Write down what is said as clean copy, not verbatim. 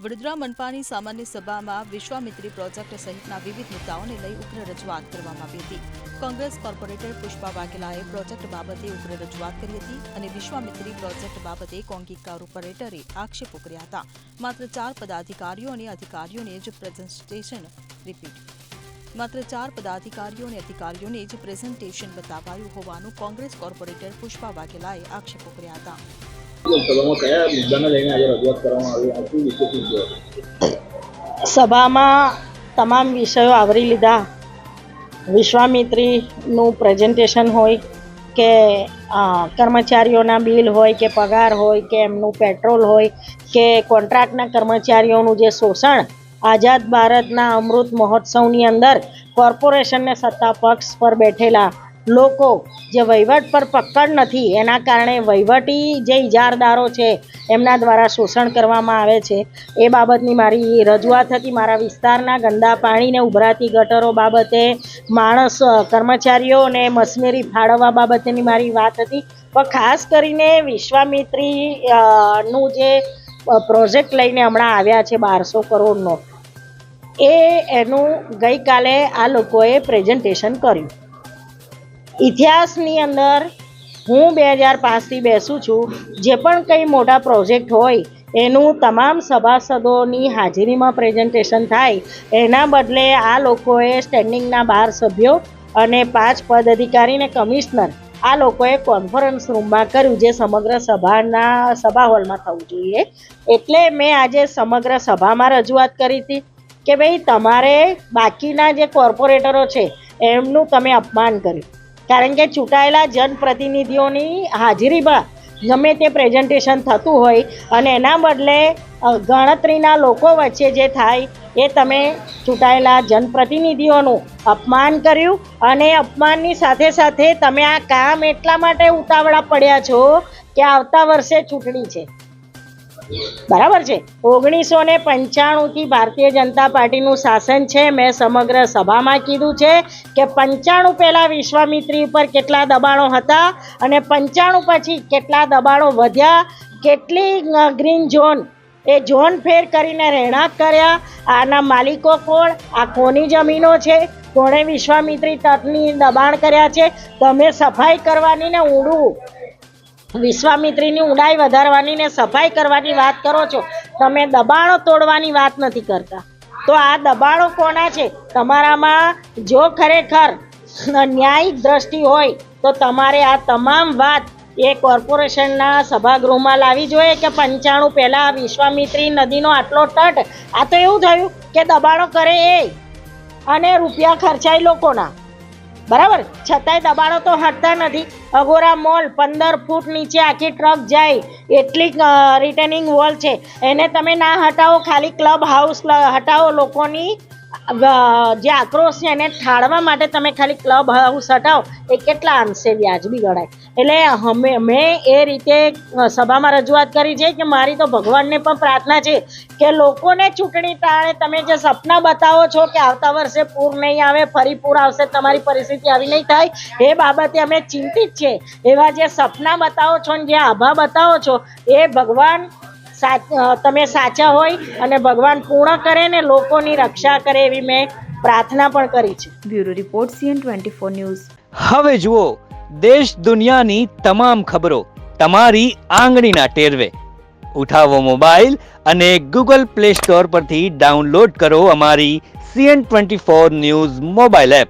વડોદરા મનપાની સામાન્ય સભામાં વિશ્વામિત્રી પ્રોજેક્ટ સહિતના વિવિધ મુદ્દાઓને લઈ ઉગ્ર રજૂઆત કરવામાં આવી હતી. કોંગ્રેસ કોર્પોરેટર પુષ્પા વાઘેલાએ પ્રોજેક્ટ બાબતે ઉગ્ર રજૂઆત કરી હતી અને વિશ્વામિત્રી પ્રોજેક્ટ બાબતે કોંગી કોર્પોરેટરે આક્ષેપો કર્યા હતા. માત્ર 4 પદાધિકારીઓ અને અધિકારીઓને જ પ્રેઝન્ટેશન બતાવાયું હોવાનું કોંગ્રેસ કોર્પોરેટર પુષ્પા વાઘેલાએ આક્ષેપો કર્યા હતા. સભામાં તમામ વિષયો આવરી લીધા. વિશ્વામિત્રીનું પ્રેઝન્ટેશન હોય કે કર્મચારીઓના બિલ હોય કે પગાર હોય કે એમનું પેટ્રોલ હોય કે કોન્ટ્રાક્ટના કર્મચારીઓનું જે શોષણ આઝાદ ભારતના અમૃત મહોત્સવની અંદર કોર્પોરેશનને સત્તા પક્ષ પર બેઠેલા લોકો જે વહીવટ પર પકડ નથી, એના કારણે વહીવટી જે ઇજારદારો છે એમના દ્વારા શોષણ કરવામાં આવે છે, એ બાબતની મારી રજૂઆત હતી. મારા વિસ્તારના ગંદા પાણીને ઉભરાતી ગટરો બાબતે, કર્મચારીઓને મશીનરી ફાળવવા બાબતેની મારી વાત હતી. પણ ખાસ કરીને વિશ્વામિત્રી નું જે પ્રોજેક્ટ લઈને હમણાં આવ્યા છે 1200 કરોડનો, એનું ગઈકાલે આ લોકોએ પ્રેઝન્ટેશન કર્યું. ઇતિહાસની અંદર હું 2005થી બેસું છું. જે પણ કંઈ મોટા પ્રોજેક્ટ હોય એનું તમામ સભાસદોની હાજરીમાં પ્રેઝન્ટેશન થાય, એના બદલે આ લોકોએ સ્ટેન્ડિંગના 12 સભ્યો અને 5 પદ અધિકારી અને કમિશનર આ લોકોએ કોન્ફરન્સ રૂમમાં કર્યું, જે સમગ્ર સભા હોલમાં થવું જોઈએ. એટલે મેં આજે સમગ્ર સભામાં રજૂઆત કરી હતી કે ભાઈ, તમારે બાકીના જે કોર્પોરેટરો છે એમનું તમે અપમાન કર્યું. કારણ કે ચૂંટાયેલા જનપ્રતિનિધિઓની હાજરીમાં ગમે તે પ્રેઝન્ટેશન થતું હોય અને એના બદલે ગણતરીના લોકો વચ્ચે જે થાય એ તમે ચૂંટાયેલા જનપ્રતિનિધિઓનું અપમાન કર્યું. અને અપમાનની સાથે સાથે તમે આ કામ એટલા માટે ઉતાવળા પડ્યા છો કે આવતા વર્ષે ચૂંટણી છે, બરાબર છે. 1995થી ભારતીય જનતા પાર્ટીનું શાસન છે. મેં સમગ્ર સભામાં કીધું છે કે 95 પહેલાં વિશ્વામિત્રી ઉપર કેટલા દબાણો હતા અને 95 પછી કેટલા દબાણો વધ્યા, કેટલી ગ્રીન ઝોન એ ઝોન ફેર કરીને રહેણાંક કર્યા, આના માલિકો કોણ, આ કોની જમીનો છે, કોણે વિશ્વામિત્રી તટની દબાણ કર્યા છે. તમે સફાઈ કરવાની ને વિશ્વામિત્રીની ઊંડાઈ વધારવાની ને સફાઈ કરવાની વાત કરો છો, તમે દબાણો તોડવાની વાત નથી કરતા. તો આ દબાણો કોના છે? તમારામાં જો ખરેખર ન્યાયિક દ્રષ્ટિ હોય તો તમારે આ તમામ વાત એ કોર્પોરેશનના સભાગૃહમાં લાવવી જોઈએ કે 95 પહેલાં વિશ્વામિત્રી નદીનો આટલો તટ, આ તો એવું થયું કે દબાણો કરે એ અને રૂપિયા ખર્ચાય લોકોના, બરાબર. છતાંય દબાણો તો હટતા નથી. અગોરા મોલ 15 ફૂટ નીચે આખી ટ્રક જાય એટલી રિટર્નિંગ વોલ છે, એને તમે ના હટાવો, ખાલી ક્લબ હાઉસ હટાવો. લોકોની જે આક્રોશ છે એને ઠાળવા માટે તમે ખાલી ક્લબ હાઉસ હટાવો, એ કેટલા અંશે વ્યાજબી ગણાય. એટલે મેં એ રીતે સભામાં રજૂઆત કરી છે કે મારી તો ભગવાનને પણ પ્રાર્થના છે કે લોકોને ચૂંટણી ટાણે તમે જે સપના બતાવો છો કે આવતા વર્ષે પૂર નહીં આવે, ફરી પૂર આવશે, તમારી પરિસ્થિતિ આવી નહીં થાય, એ બાબતે અમે ચિંતિત છે. એવા જે સપના બતાવો છો ને જે આભા બતાવો છો, એ ભગવાન તમે સાચા હોય અને ભગવાન પૂર્ણ કરે ને લોકોની રક્ષા કરે, એવી મેં પ્રાર્થના પણ કરી છે. Bureau report CN24 news. હવે જુઓ દેશ દુનિયાની તમામ ખબરો તમારી આંગળીના ટેરવે. ઉઠાવો મોબાઈલ અને Google Play Store પરથી ડાઉનલોડ કરો અમારી CN24 ન્યૂઝ મોબાઈલ એપ.